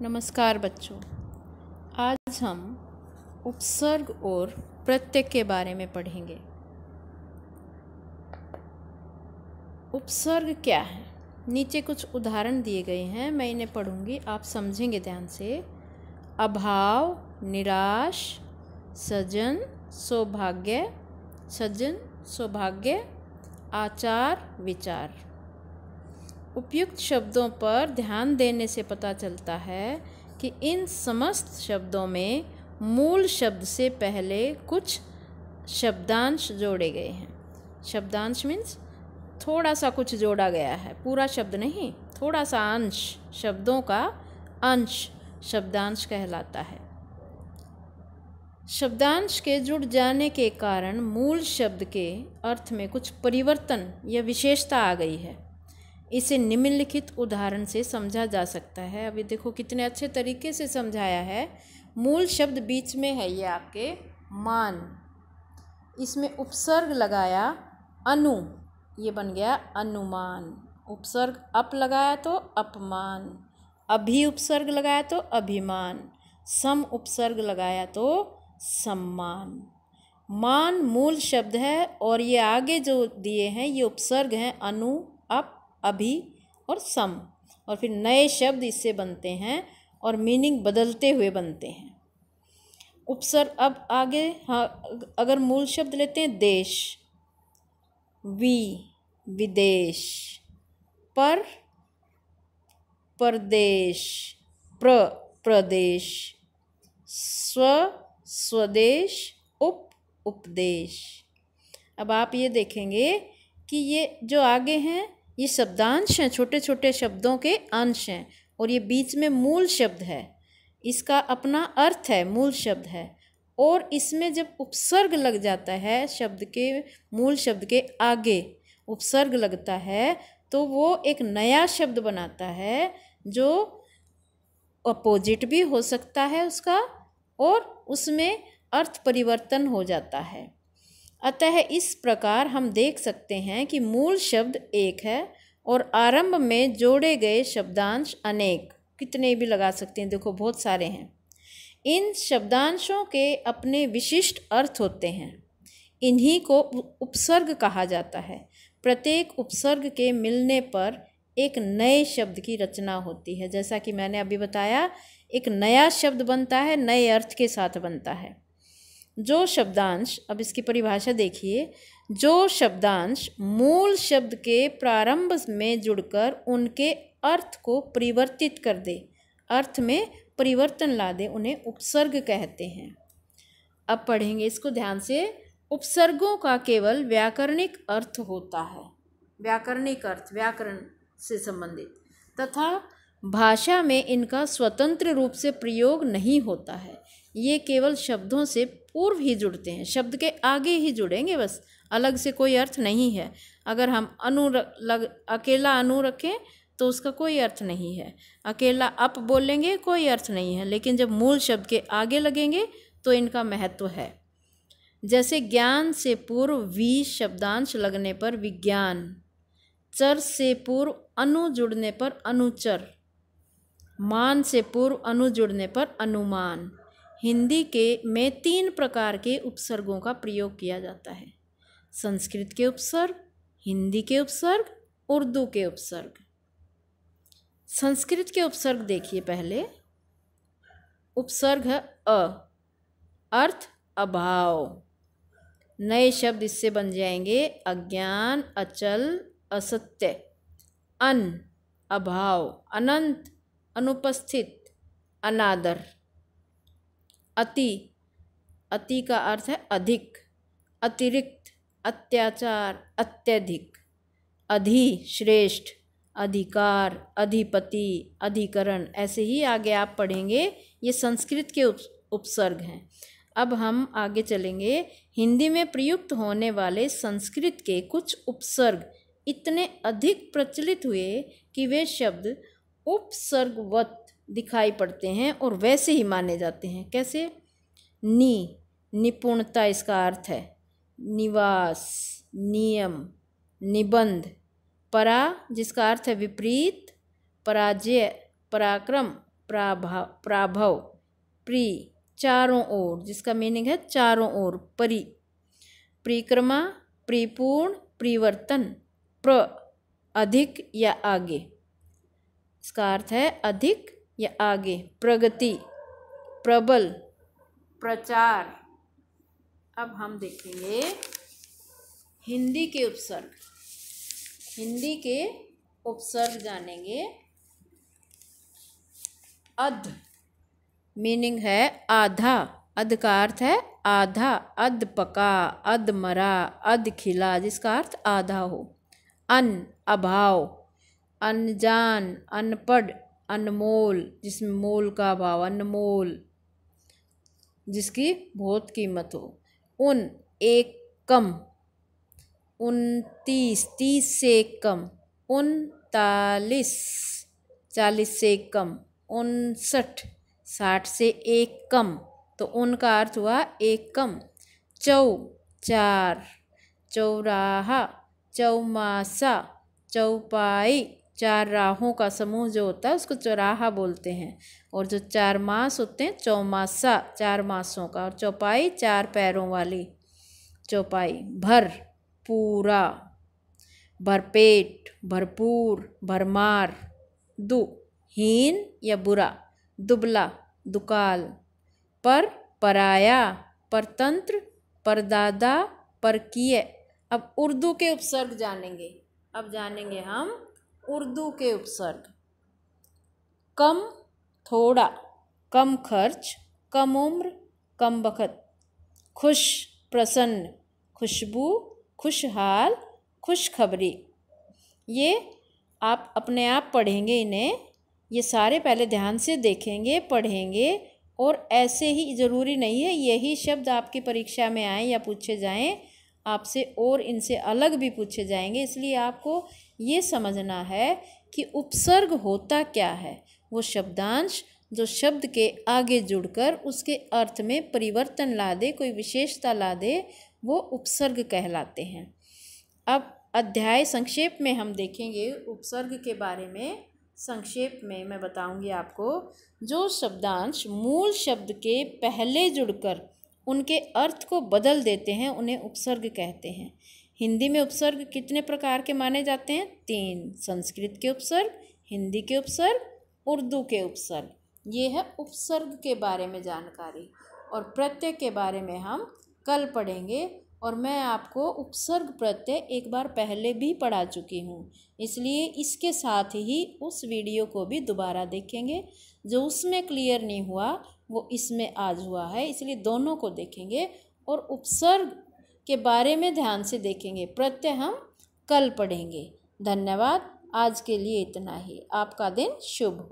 नमस्कार बच्चों। आज हम उपसर्ग और प्रत्यय के बारे में पढ़ेंगे। उपसर्ग क्या है? नीचे कुछ उदाहरण दिए गए हैं, मैं इन्हें पढ़ूंगी, आप समझेंगे ध्यान से। अभाव, निराश, सजन, सौभाग्य, सज्जन, सौभाग्य, आचार, विचार। उपयुक्त शब्दों पर ध्यान देने से पता चलता है कि इन समस्त शब्दों में मूल शब्द से पहले कुछ शब्दांश जोड़े गए हैं। शब्दांश मीन्स थोड़ा सा कुछ जोड़ा गया है, पूरा शब्द नहीं, थोड़ा सा अंश, शब्दों का अंश शब्दांश कहलाता है। शब्दांश के जुड़ जाने के कारण मूल शब्द के अर्थ में कुछ परिवर्तन या विशेषता आ गई है। इसे निम्नलिखित उदाहरण से समझा जा सकता है। अभी देखो कितने अच्छे तरीके से समझाया है। मूल शब्द बीच में है, ये आपके मान, इसमें उपसर्ग लगाया अनु, ये बन गया अनुमान। उपसर्ग अप लगाया तो अपमान, अभी उपसर्ग लगाया तो अभिमान, सम उपसर्ग लगाया तो सम्मान। मान मूल शब्द है और ये आगे जो दिए हैं ये उपसर्ग हैं, अनु, अप, अभी और सम, और फिर नए शब्द इससे बनते हैं और मीनिंग बदलते हुए बनते हैं। उपसर्ग अब आगे, हाँ, अगर मूल शब्द लेते हैं देश, विदेश, परदेश, प्रदेश, स्वदेश, उपदेश। अब आप ये देखेंगे कि ये जो आगे हैं ये शब्दांश हैं, छोटे छोटे शब्दों के अंश हैं, और ये बीच में मूल शब्द है, इसका अपना अर्थ है, मूल शब्द है। और इसमें जब उपसर्ग लग जाता है, शब्द के मूल शब्द के आगे उपसर्ग लगता है तो वो एक नया शब्द बनाता है, जो अपोजिट भी हो सकता है उसका, और उसमें अर्थ परिवर्तन हो जाता है। अतः इस प्रकार हम देख सकते हैं कि मूल शब्द एक है और आरंभ में जोड़े गए शब्दांश अनेक, कितने भी लगा सकते हैं, देखो बहुत सारे हैं। इन शब्दांशों के अपने विशिष्ट अर्थ होते हैं, इन्हीं को उपसर्ग कहा जाता है। प्रत्येक उपसर्ग के मिलने पर एक नए शब्द की रचना होती है। जैसा कि मैंने अभी बताया, एक नया शब्द बनता है, नए अर्थ के साथ बनता है। जो शब्दांश, अब इसकी परिभाषा देखिए, जो शब्दांश मूल शब्द के प्रारंभ में जुड़कर उनके अर्थ को परिवर्तित कर दे, अर्थ में परिवर्तन ला दे, उन्हें उपसर्ग कहते हैं। अब पढ़ेंगे इसको ध्यान से। उपसर्गों का केवल व्याकरणिक अर्थ होता है, व्याकरणिक अर्थ, व्याकरण से संबंधित, तथा भाषा में इनका स्वतंत्र रूप से प्रयोग नहीं होता है। ये केवल शब्दों से पूर्व ही जुड़ते हैं, शब्द के आगे ही जुड़ेंगे, बस अलग से कोई अर्थ नहीं है। अगर हम अकेला अनु रखें तो उसका कोई अर्थ नहीं है, अकेला अप बोलेंगे कोई अर्थ नहीं है, लेकिन जब मूल शब्द के आगे लगेंगे तो इनका महत्व है। जैसे ज्ञान से पूर्व वी शब्दांश लगने पर विज्ञान, चर से पूर्व अनु जुड़ने पर अनुचर, मान से पूर्व अनु जुड़ने पर अनुमान। हिंदी के में 3 प्रकार के उपसर्गों का प्रयोग किया जाता है: संस्कृत के उपसर्ग, हिंदी के उपसर्ग, उर्दू के उपसर्ग। संस्कृत के उपसर्ग देखिए पहले। उपसर्ग है अ, अर्थ अभाव, नए शब्द इससे बन जाएंगे अज्ञान, अचल, असत्य। अन, अभाव, अनंत, अनुपस्थित, अनादर। अति, अति का अर्थ है अधिक, अतिरिक्त, अत्याचार, अत्यधिक। अधि, श्रेष्ठ, अधिकार, अधिपति, अधिकरण। ऐसे ही आगे आप पढ़ेंगे, ये संस्कृत के उपसर्ग हैं। अब हम आगे चलेंगे। हिंदी में प्रयुक्त होने वाले संस्कृत के कुछ उपसर्ग इतने अधिक प्रचलित हुए कि वे शब्द उपसर्गवत दिखाई पड़ते हैं और वैसे ही माने जाते हैं। कैसे? निपुणता इसका अर्थ है, निवास, नियम, निबंध। परा जिसका अर्थ है विपरीत, पराजय, पराक्रम, प्राभव, प्री चारों ओर, जिसका मीनिंग है चारों ओर, परि, परिक्रमा, परिपूर्ण, परिवर्तन, प्र अधिक या आगे, इसका अर्थ है अधिक या आगे, प्रगति, प्रबल, प्रचार। अब हम देखेंगे हिंदी के उपसर्ग। हिंदी के उपसर्ग जानेंगे। अध मीनिंग है आधा, अध का अर्थ है आधा, अध पका, अध मरा, अध खिला, जिसका अर्थ आधा हो। अन अभाव, अनजान, अनपढ़, अनमोल, जिसमें मोल का अभाव, अनमोल, जिसकी बहुत कीमत हो। उन एक कम, 29 30 से एक कम, 39 40 से एक कम, 59 60 से एक कम, तो उनका अर्थ हुआ एक कम। चौ चार, चौराहा, चौमासा, चौपाई, चार राहों का समूह जो होता है उसको चौराहा बोलते हैं। और जो 4 मास होते हैं चौमासा, 4 मासों का, और चौपाई 4 पैरों वाली चौपाई। भर पूरा, भरपेट, भरपूर, भरमार। दु हीन या बुरा, दुबला, दुकाल। पर पराया, परतंत्र, परदादा, परकीय। अब उर्दू के उपसर्ग जानेंगे। अब जानेंगे हम उर्दू के उपसर्ग। कम थोड़ा, कम खर्च, कम उम्र, कम बखत। खुश प्रसन्न, खुशबू, खुशहाल, खुशखबरी। ये आप अपने आप पढ़ेंगे इन्हें, ये सारे पहले ध्यान से देखेंगे, पढ़ेंगे, और ऐसे ही ज़रूरी नहीं है यही शब्द आपकी परीक्षा में आए या पूछे जाएं आपसे, और इनसे अलग भी पूछे जाएंगे। इसलिए आपको ये समझना है कि उपसर्ग होता क्या है। वो शब्दांश जो शब्द के आगे जुड़कर उसके अर्थ में परिवर्तन ला दे, कोई विशेषता ला दे, वो उपसर्ग कहलाते हैं। अब अध्याय संक्षेप में हम देखेंगे उपसर्ग के बारे में। संक्षेप में मैं बताऊंगी आपको, जो शब्दांश मूल शब्द के पहले जुड़कर उनके अर्थ को बदल देते हैं उन्हें उपसर्ग कहते हैं। हिंदी में उपसर्ग कितने प्रकार के माने जाते हैं? 3। संस्कृत के उपसर्ग, हिंदी के उपसर्ग, उर्दू के उपसर्ग। ये है उपसर्ग के बारे में जानकारी। और प्रत्यय के बारे में हम कल पढ़ेंगे, और मैं आपको उपसर्ग प्रत्यय एक बार पहले भी पढ़ा चुकी हूँ, इसलिए इसके साथ ही उस वीडियो को भी दोबारा देखेंगे। जो उसमें क्लियर नहीं हुआ वो इसमें आज हुआ है, इसलिए दोनों को देखेंगे और उपसर्ग के बारे में ध्यान से देखेंगे। प्रत्यय हम कल पढ़ेंगे। धन्यवाद। आज के लिए इतना ही। आपका दिन शुभ हो।